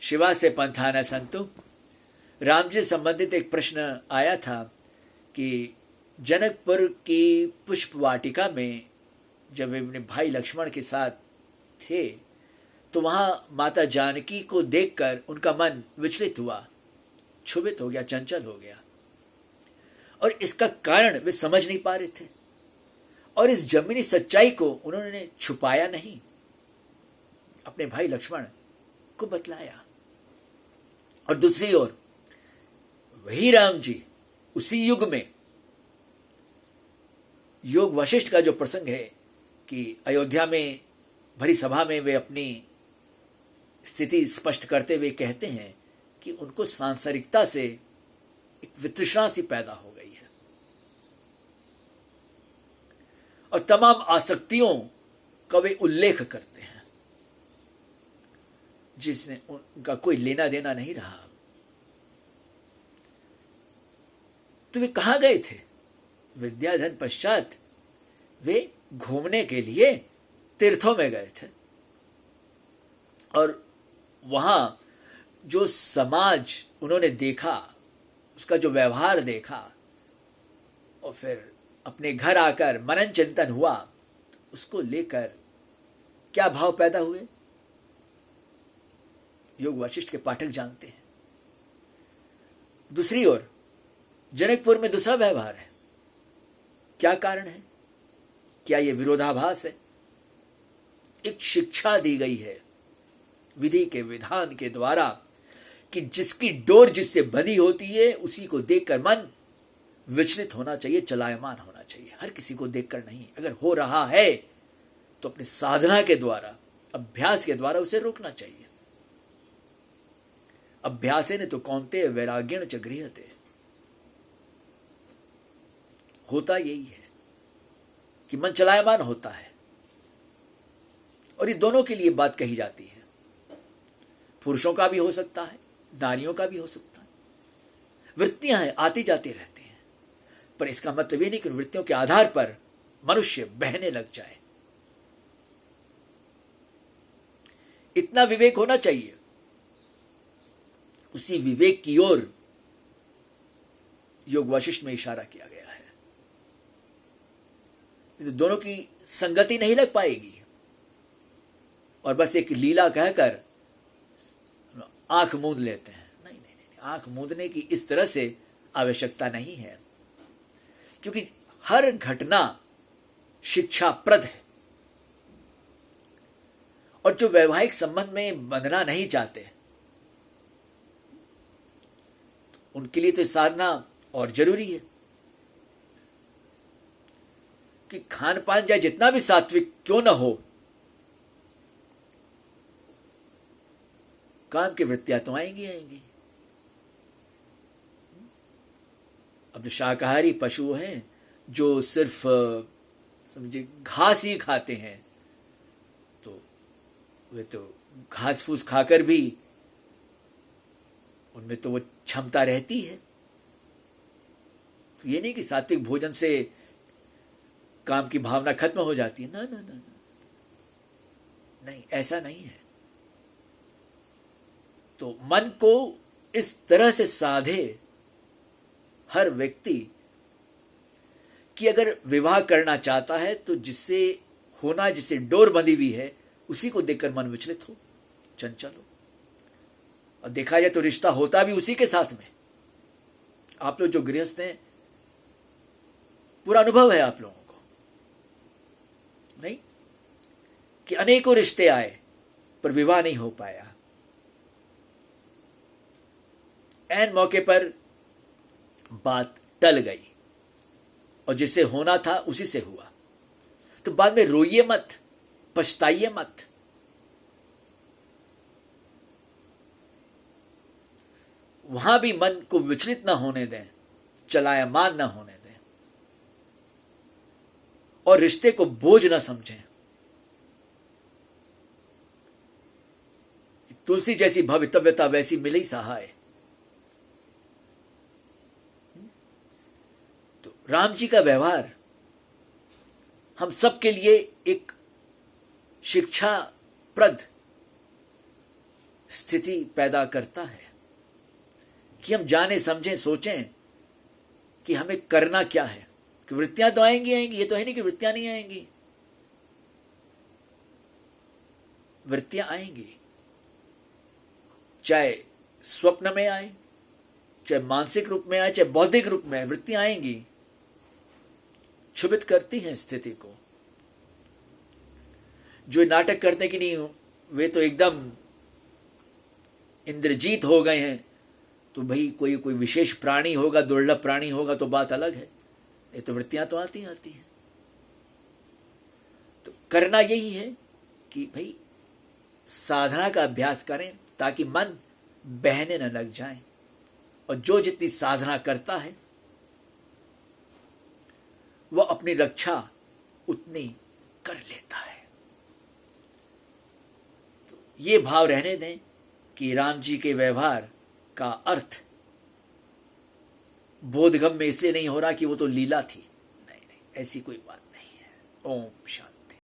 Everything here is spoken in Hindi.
शिवा से पंथा न संतु। राम जी से संबंधित एक प्रश्न आया था कि जनकपुर की पुष्प वाटिका में जब वे अपने भाई लक्ष्मण के साथ थे तो वहां माता जानकी को देखकर उनका मन विचलित हुआ, क्षुभित हो गया, चंचल हो गया, और इसका कारण वे समझ नहीं पा रहे थे और इस जमीनी सच्चाई को उन्होंने छुपाया नहीं, अपने भाई लक्ष्मण को बतलाया। और दूसरी ओर वही राम जी उसी युग में योग वशिष्ठ का जो प्रसंग है कि अयोध्या में भरी सभा में वे अपनी स्थिति स्पष्ट करते हुए कहते हैं कि उनको सांसारिकता से एक वितृष्णा सी पैदा हो गई है और तमाम आसक्तियों का वे उल्लेख करते हैं जिसने उनका कोई लेना देना नहीं रहा। तो वे कहां गए थे? विद्याधन पश्चात वे घूमने के लिए तीर्थों में गए थे और वहां जो समाज उन्होंने देखा, उसका जो व्यवहार देखा और फिर अपने घर आकर मनन चिंतन हुआ, उसको लेकर क्या भाव पैदा हुए योग वशिष्ठ के पाठक जानते हैं। दूसरी ओर जनकपुर में दूसरा व्यवहार है। क्या कारण है? क्या यह विरोधाभास है? एक शिक्षा दी गई है विधि के विधान के द्वारा कि जिसकी डोर जिससे बंधी होती है उसी को देखकर मन विचलित होना चाहिए, चलायमान होना चाहिए, हर किसी को देखकर नहीं। अगर हो रहा है तो अपनी साधना के द्वारा, अभ्यास के द्वारा उसे रोकना चाहिए। अभ्यासेन तो कौन्तेय वैराग्येण च गृह्यते। होता यही है कि मन चलायमान होता है और ये दोनों के लिए बात कही जाती है। पुरुषों का भी हो सकता है, नारियों का भी हो सकता है। वृत्तियां हैं, आती जाती रहती हैं, पर इसका मतलब ये नहीं कि वृत्तियों के आधार पर मनुष्य बहने लग जाए। इतना विवेक होना चाहिए। उसी विवेक की ओर योग वशिष्ठ में इशारा किया गया है। तो दोनों की संगति नहीं लग पाएगी और बस एक लीला कहकर आंख मूंद लेते हैं। नहीं नहीं नहीं, आंख मूंदने की इस तरह से आवश्यकता नहीं है, क्योंकि हर घटना शिक्षाप्रद है और जो वैवाहिक संबंध में बंधना नहीं चाहते उनके लिए तो साधना और जरूरी है कि खान पान चाहे जितना भी सात्विक क्यों ना हो, काम की वृत्तियां तो आएंगी आएंगी। अब जो शाकाहारी पशु हैं जो सिर्फ समझे घास ही खाते हैं, तो वे तो घास फूस खाकर भी उनमें तो वो क्षमता रहती है। तो ये नहीं कि सात्विक भोजन से काम की भावना खत्म हो जाती है। ना ना ना, नहीं, ऐसा नहीं है। तो मन को इस तरह से साधे हर व्यक्ति कि अगर विवाह करना चाहता है तो जिससे होना, जिससे डोर बंधी हुई है, उसी को देखकर मन विचलित हो, चंचल हो। और देखा जाए तो रिश्ता होता भी उसी के साथ में। आप लोग जो गृहस्थ हैं, पूरा अनुभव है आप लोगों को, नहीं कि अनेकों रिश्ते आए पर विवाह नहीं हो पाया। ऐन मौके पर बात टल गई और जिसे होना था उसी से हुआ। तो बाद में रोइए मत, पछताइए मत। वहां भी मन को विचलित ना होने दें, चलायमान ना होने दें और रिश्ते को बोझ ना समझें। तुलसी जैसी भवितव्यता वैसी मिली सहाय। तो राम जी का व्यवहार हम सबके लिए एक शिक्षाप्रद स्थिति पैदा करता है कि हम जाने समझें सोचें कि हमें करना क्या है। कि वृत्तियां तो आएंगी आएंगी, ये तो है नहीं कि वृत्तियां नहीं आएंगी, वृत्तियां आएंगी, चाहे स्वप्न में आए, चाहे मानसिक रूप में आए, चाहे बौद्धिक रूप में आए, वृत्तियां आएंगी, क्षुभित करती हैं स्थिति को। जो नाटक करते कि नहीं वे तो एकदम इंद्रजीत हो गए हैं, तो भाई कोई कोई विशेष प्राणी होगा, दुर्लभ प्राणी होगा तो बात अलग है। ये तो वृत्तियां तो आती हैं। तो करना यही है कि भाई साधना का अभ्यास करें ताकि मन बहने न लग जाए, और जो जितनी साधना करता है वह अपनी रक्षा उतनी कर लेता है। तो ये भाव रहने दें कि राम जी के व्यवहार का अर्थ बोधगम्य इसलिए नहीं हो रहा कि वो तो लीला थी। नहीं, ऐसी कोई बात नहीं है। ओम शांति।